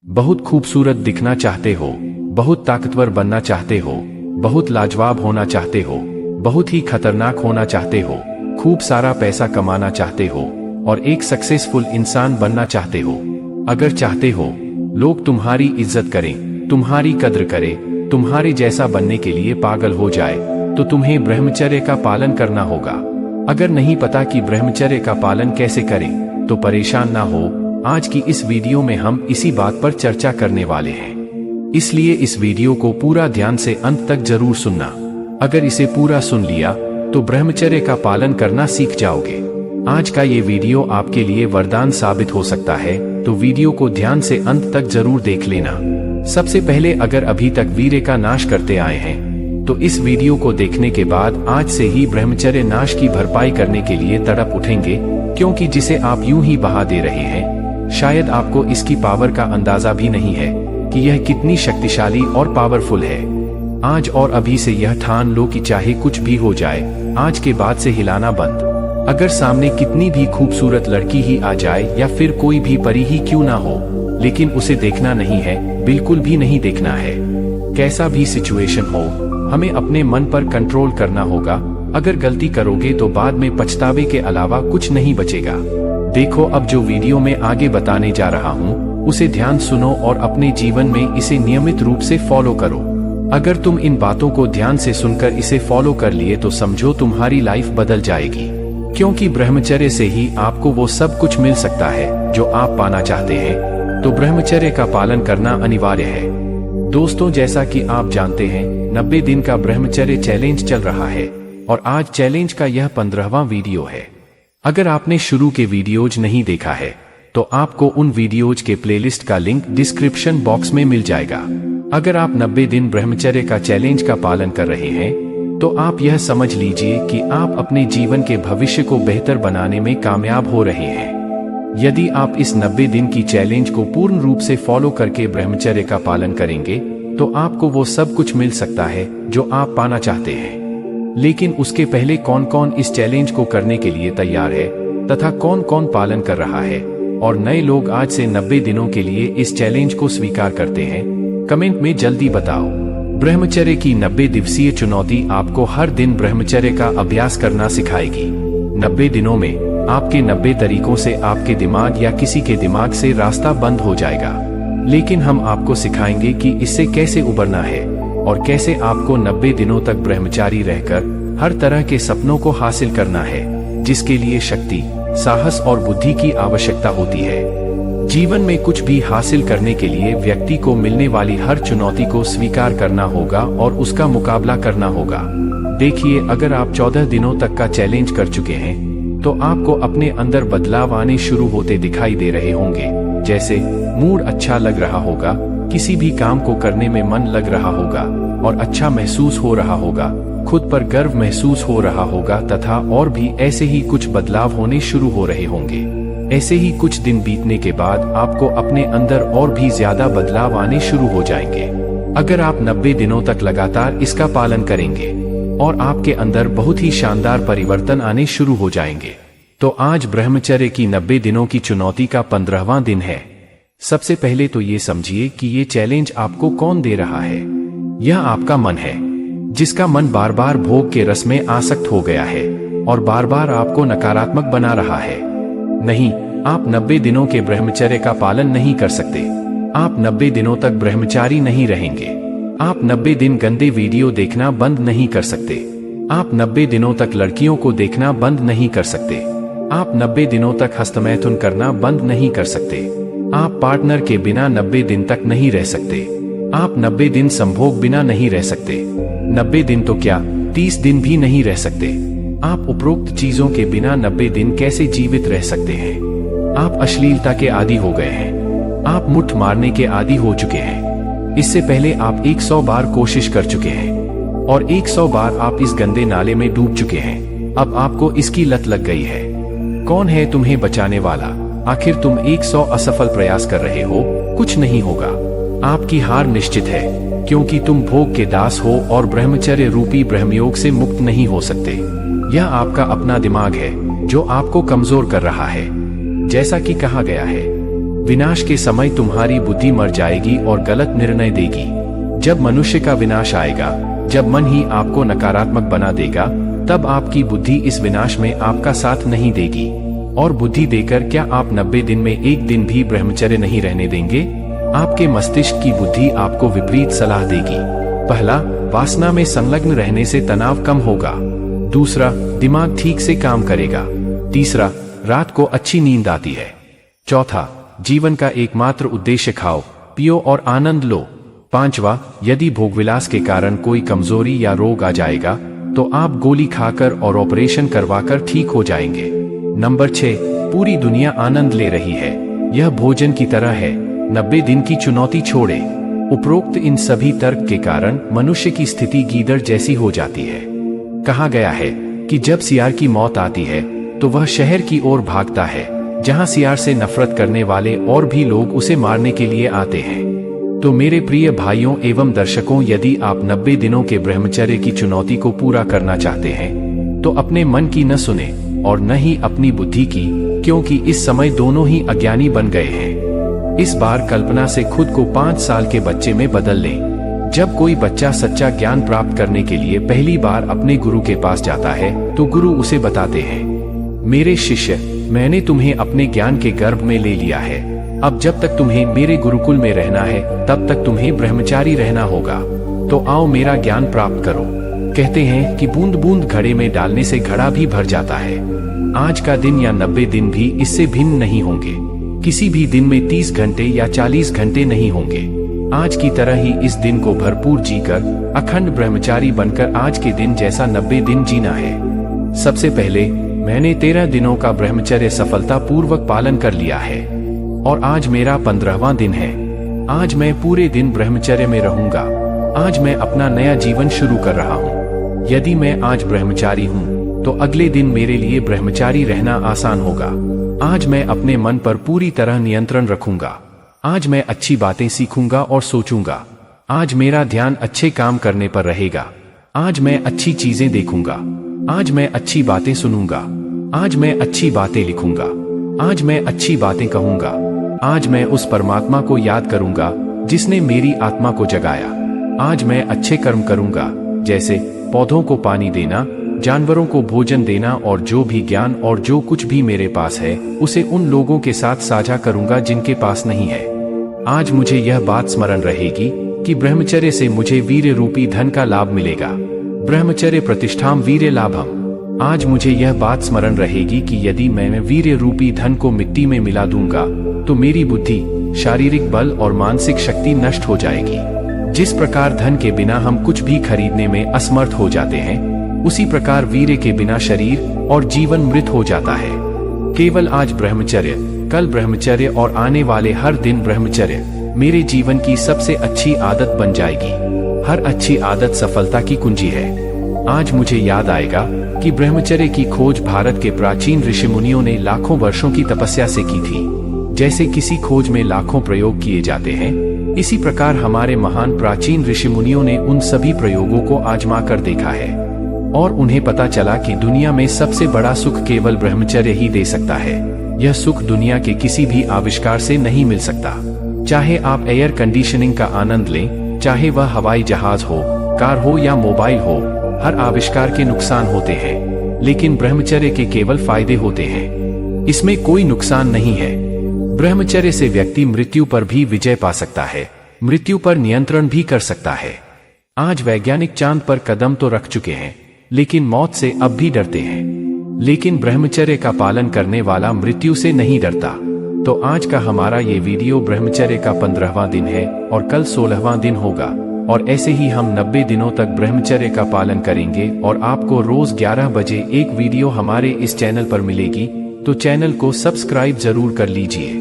बहुत खूबसूरत दिखना चाहते हो, बहुत ताकतवर बनना चाहते हो, बहुत लाजवाब होना चाहते हो, बहुत ही खतरनाक होना चाहते हो, खूब सारा पैसा कमाना चाहते हो और एक सक्सेसफुल इंसान बनना चाहते हो। अगर चाहते हो लोग तुम्हारी इज्जत करें, तुम्हारी कद्र करें, तुम्हारे जैसा बनने के लिए पागल हो जाए, तो तुम्हें ब्रह्मचर्य का पालन करना होगा। अगर नहीं पता कि ब्रह्मचर्य का पालन कैसे करें, तो परेशान ना हो। आज की इस वीडियो में हम इसी बात पर चर्चा करने वाले हैं, इसलिए इस वीडियो को पूरा ध्यान से अंत तक जरूर सुनना। अगर इसे पूरा सुन लिया तो ब्रह्मचर्य का पालन करना सीख जाओगे। आज का ये वीडियो आपके लिए वरदान साबित हो सकता है, तो वीडियो को ध्यान से अंत तक जरूर देख लेना। सबसे पहले, अगर अभी तक वीर्य का नाश करते आए हैं, तो इस वीडियो को देखने के बाद आज से ही ब्रह्मचर्य नाश की भरपाई करने के लिए तड़प उठेंगे, क्योंकि जिसे आप यूं ही बहा दे रहे हैं, शायद आपको इसकी पावर का अंदाजा भी नहीं है कि यह कितनी शक्तिशाली और पावरफुल है। आज और अभी से यह ठान लो कि चाहे कुछ भी हो जाए, आज के बाद से हिलाना बंद। अगर सामने कितनी भी खूबसूरत लड़की ही आ जाए या फिर कोई भी परी ही क्यों ना हो, लेकिन उसे देखना नहीं है, बिल्कुल भी नहीं देखना है। कैसा भी सिचुएशन हो, हमें अपने मन पर कंट्रोल करना होगा। अगर गलती करोगे तो बाद में पछतावे के अलावा कुछ नहीं बचेगा। देखो, अब जो वीडियो में आगे बताने जा रहा हूँ, उसे ध्यान सुनो और अपने जीवन में इसे नियमित रूप से फॉलो करो। अगर तुम इन बातों को ध्यान से सुनकर इसे फॉलो कर लिए तो समझो तुम्हारी लाइफ बदल जाएगी, क्योंकि ब्रह्मचर्य से ही आपको वो सब कुछ मिल सकता है जो आप पाना चाहते हैं। तो ब्रह्मचर्य का पालन करना अनिवार्य है। दोस्तों, जैसा कि आप जानते हैं, 90 दिन का ब्रह्मचर्य चैलेंज चल रहा है और आज चैलेंज का यह 15वां वीडियो है। अगर आपने शुरू के वीडियोज नहीं देखा है तो आपको उन वीडियोज के प्लेलिस्ट का लिंक डिस्क्रिप्शन बॉक्स में मिल जाएगा। अगर आप 90 दिन ब्रह्मचर्य का चैलेंज का पालन कर रहे हैं तो आप यह समझ लीजिए कि आप अपने जीवन के भविष्य को बेहतर बनाने में कामयाब हो रहे हैं। यदि आप इस 90 दिन की चैलेंज को पूर्ण रूप से फॉलो करके ब्रह्मचर्य का पालन करेंगे तो आपको वो सब कुछ मिल सकता है जो आप पाना चाहते हैं। लेकिन उसके पहले कौन कौन इस चैलेंज को करने के लिए तैयार है तथा कौन कौन पालन कर रहा है और नए लोग आज से 90 दिनों के लिए इस चैलेंज को स्वीकार करते हैं, कमेंट में जल्दी बताओ। ब्रह्मचर्य की 90 दिवसीय चुनौती आपको हर दिन ब्रह्मचर्य का अभ्यास करना सिखाएगी। 90 दिनों में आपके 90 तरीकों से आपके दिमाग या किसी के दिमाग से रास्ता बंद हो जाएगा, लेकिन हम आपको सिखाएंगे कि इससे कैसे उबरना है और कैसे आपको 90 दिनों तक ब्रह्मचारी रहकर हर तरह के सपनों को हासिल करना है, जिसके लिए शक्ति, साहस और बुद्धि की आवश्यकता होती है। जीवन में कुछ भी हासिल करने के लिए व्यक्ति को मिलने वाली हर चुनौती को स्वीकार करना होगा और उसका मुकाबला करना होगा। देखिए, अगर आप 14 दिनों तक का चैलेंज कर चुके हैं तो आपको अपने अंदर बदलाव आने शुरू होते दिखाई दे रहे होंगे। जैसे मूड अच्छा लग रहा होगा, किसी भी काम को करने में मन लग रहा होगा और अच्छा महसूस हो रहा होगा, खुद पर गर्व महसूस हो रहा होगा तथा और भी ऐसे ही कुछ बदलाव होने शुरू हो रहे होंगे। ऐसे ही कुछ दिन बीतने के बाद आपको अपने अंदर और भी ज्यादा बदलाव आने शुरू हो जाएंगे। अगर आप 90 दिनों तक लगातार इसका पालन करेंगे और आपके अंदर बहुत ही शानदार परिवर्तन आने शुरू हो जाएंगे। तो आज ब्रह्मचर्य की 90 दिनों की चुनौती का 15वां दिन है। सबसे पहले तो ये समझिए कि ये चैलेंज आपको कौन दे रहा है। यह आपका मन है, जिसका मन बार बार भोग के रस में आसक्त हो गया है और बार बार आपको नकारात्मक बना रहा है। नहीं, आप 90 दिनों के ब्रह्मचर्य का पालन नहीं कर सकते। आप 90 दिनों तक ब्रह्मचारी नहीं रहेंगे। आप 90 दिन गंदे वीडियो देखना बंद नहीं कर सकते। आप 90 दिनों तक लड़कियों को देखना बंद नहीं कर सकते। आप 90 दिनों तक हस्तमैथुन करना बंद नहीं कर सकते। आप पार्टनर के बिना 90 दिन तक नहीं रह सकते। आप 90 दिन संभोग बिना नहीं रह सकते। 90 दिन तो क्या, 30 दिन भी नहीं रह सकते। आप उपरोक्त चीजों के बिना 90 दिन कैसे जीवित रह सकते हैं? आप अश्लीलता के आदी हो गए हैं। आप मुट्ठ मारने के आदी हो चुके हैं। इससे पहले आप 100 बार कोशिश कर चुके हैं और 100 बार आप इस गंदे नाले में डूब चुके हैं। अब आपको इसकी लत लग गई है। कौन है तुम्हें बचाने वाला? आखिर तुम 100 असफल प्रयास कर रहे हो, कुछ नहीं होगा। आपकी हार निश्चित है, क्योंकि तुम भोग के दास हो और ब्रह्मचर्य रूपी ब्रह्मयोग से मुक्त नहीं हो सकते। यह आपका अपना दिमाग है जो आपको कमजोर कर रहा है। जैसा कि कहा गया है, विनाश के समय तुम्हारी बुद्धि मर जाएगी और गलत निर्णय देगी। जब मनुष्य का विनाश आएगा, जब मन ही आपको नकारात्मक बना देगा, तब आपकी बुद्धि इस विनाश में आपका साथ नहीं देगी। और बुद्धि देकर क्या आप 90 दिन में एक दिन भी ब्रह्मचर्य नहीं रहने देंगे? आपके मस्तिष्क की बुद्धि आपको विपरीत सलाह देगी। पहला, वासना में संलग्न रहने से तनाव कम होगा। दूसरा, दिमाग ठीक से काम करेगा। तीसरा, रात को अच्छी नींद आती है। चौथा, जीवन का एकमात्र उद्देश्य खाओ, पियो और आनंद लो। पांचवा, यदि भोगविलास के कारण कोई कमजोरी या रोग आ जाएगा तो आप गोली खाकर और ऑपरेशन करवाकर ठीक हो जाएंगे। नंबर 6, पूरी दुनिया आनंद ले रही है, यह भोजन की तरह है, 90 दिन की चुनौती छोड़े। उपरोक्त इन सभी तर्क के कारण मनुष्य की स्थिति गीदड़ जैसी हो जाती है। कहा गया है कि जब सियार की मौत आती है तो वह शहर की ओर भागता है, जहां सियार से नफरत करने वाले और भी लोग उसे मारने के लिए आते हैं। तो मेरे प्रिय भाइयों एवं दर्शकों, यदि आप 90 दिनों के ब्रह्मचर्य की चुनौती को पूरा करना चाहते हैं तो अपने मन की न सुने और न ही अपनी बुद्धि की, क्योंकि इस समय दोनों ही अज्ञानी बन गए हैं। इस बार कल्पना से खुद को 5 साल के बच्चे में बदल लें। जब कोई बच्चा सच्चा ज्ञान प्राप्त करने के लिए पहली बार अपने गुरु के पास जाता है तो गुरु उसे बताते हैं, मेरे शिष्य, मैंने तुम्हें अपने ज्ञान के गर्भ में ले लिया है। अब जब तक तुम्हें मेरे गुरुकुल में रहना है तब तक तुम्हें ब्रह्मचारी रहना होगा। तो आओ मेरा ज्ञान प्राप्त करो। कहते हैं कि बूंद बूंद घड़े में डालने से घड़ा भी भर जाता है। आज का दिन या 90 दिन भी इससे भिन्न नहीं होंगे। किसी भी दिन में 30 घंटे या 40 घंटे नहीं होंगे। आज की तरह ही इस दिन को भरपूर जीकर अखंड ब्रह्मचारी बनकर आज के दिन जैसा 90 दिन जीना है। सबसे पहले मैंने 13 दिनों का ब्रह्मचर्य सफलतापूर्वक पालन कर लिया है और आज मेरा 15वां दिन है। आज मैं पूरे दिन ब्रह्मचर्य में रहूंगा। आज मैं अपना नया जीवन शुरू कर रहा हूँ। यदि मैं आज ब्रह्मचारी हूँ तो अगले दिन मेरे लिए ब्रह्मचारी रहना आसान होगा। आज मैं अपने मन पर पूरी तरह नियंत्रण रखूंगा। आज मैं अच्छी बातें सीखूंगा और सोचूंगा। आज मेरा ध्यान अच्छे काम करने पर रहेगा। आज मैं अच्छी चीजें देखूंगा। आज मैं अच्छी बातें सुनूंगा। आज मैं अच्छी बातें लिखूंगा। आज मैं अच्छी बातें कहूंगा। आज मैं उस परमात्मा को याद करूंगा जिसने मेरी आत्मा को जगाया। आज मैं अच्छे कर्म करूंगा, जैसे पौधों को पानी देना, जानवरों को भोजन देना, और जो भी ज्ञान और जो कुछ भी मेरे पास है उसे उन लोगों के साथ साझा करूंगा जिनके पास नहीं है। आज मुझे यह बात स्मरण रहेगी कि ब्रह्मचर्य से मुझे वीर्य रूपी धन का लाभ मिलेगा। ब्रह्मचर्य प्रतिष्ठाम वीर्य लाभम। आज मुझे यह बात स्मरण रहेगी कि यदि मैं वीर्य रूपी धन को मिट्टी में मिला दूंगा तो मेरी बुद्धि, शारीरिक बल और मानसिक शक्ति नष्ट हो जाएगी। जिस प्रकार धन के बिना हम कुछ भी खरीदने में असमर्थ हो जाते हैं, उसी प्रकार वीर्य के बिना शरीर और जीवन मृत हो जाता है। केवल आज ब्रह्मचर्य, कल ब्रह्मचर्य और आने वाले हर दिन ब्रह्मचर्य मेरे जीवन की सबसे अच्छी आदत बन जाएगी। हर अच्छी आदत सफलता की कुंजी है। आज मुझे याद आएगा कि ब्रह्मचर्य की खोज भारत के प्राचीन ऋषि मुनियों ने लाखों वर्षों की तपस्या से की थी। जैसे किसी खोज में लाखों प्रयोग किए जाते हैं, इसी प्रकार हमारे महान प्राचीन ऋषि मुनियों ने उन सभी प्रयोगों को आजमा कर देखा है और उन्हें पता चला कि दुनिया में सबसे बड़ा सुख केवल ब्रह्मचर्य ही दे सकता है। यह सुख दुनिया के किसी भी आविष्कार से नहीं मिल सकता। चाहे आप एयर कंडीशनिंग का आनंद लें, चाहे वह हवाई जहाज हो, कार हो या मोबाइल हो, हर आविष्कार के नुकसान होते हैं, लेकिन ब्रह्मचर्य के केवल फायदे होते हैं। इसमें कोई नुकसान नहीं है। ब्रह्मचर्य से व्यक्ति मृत्यु पर भी विजय पा सकता है, मृत्यु पर नियंत्रण भी कर सकता है। आज वैज्ञानिक चांद पर कदम तो रख चुके हैं, लेकिन मौत से अब भी डरते हैं। लेकिन ब्रह्मचर्य का पालन करने वाला मृत्यु से नहीं डरता। तो आज का हमारा ये वीडियो ब्रह्मचर्य का 15वां दिन है और कल 16वां दिन होगा, और ऐसे ही हम 90 दिनों तक ब्रह्मचर्य का पालन करेंगे और आपको रोज 11 बजे एक वीडियो हमारे इस चैनल पर मिलेगी। तो चैनल को सब्सक्राइब जरूर कर लीजिए।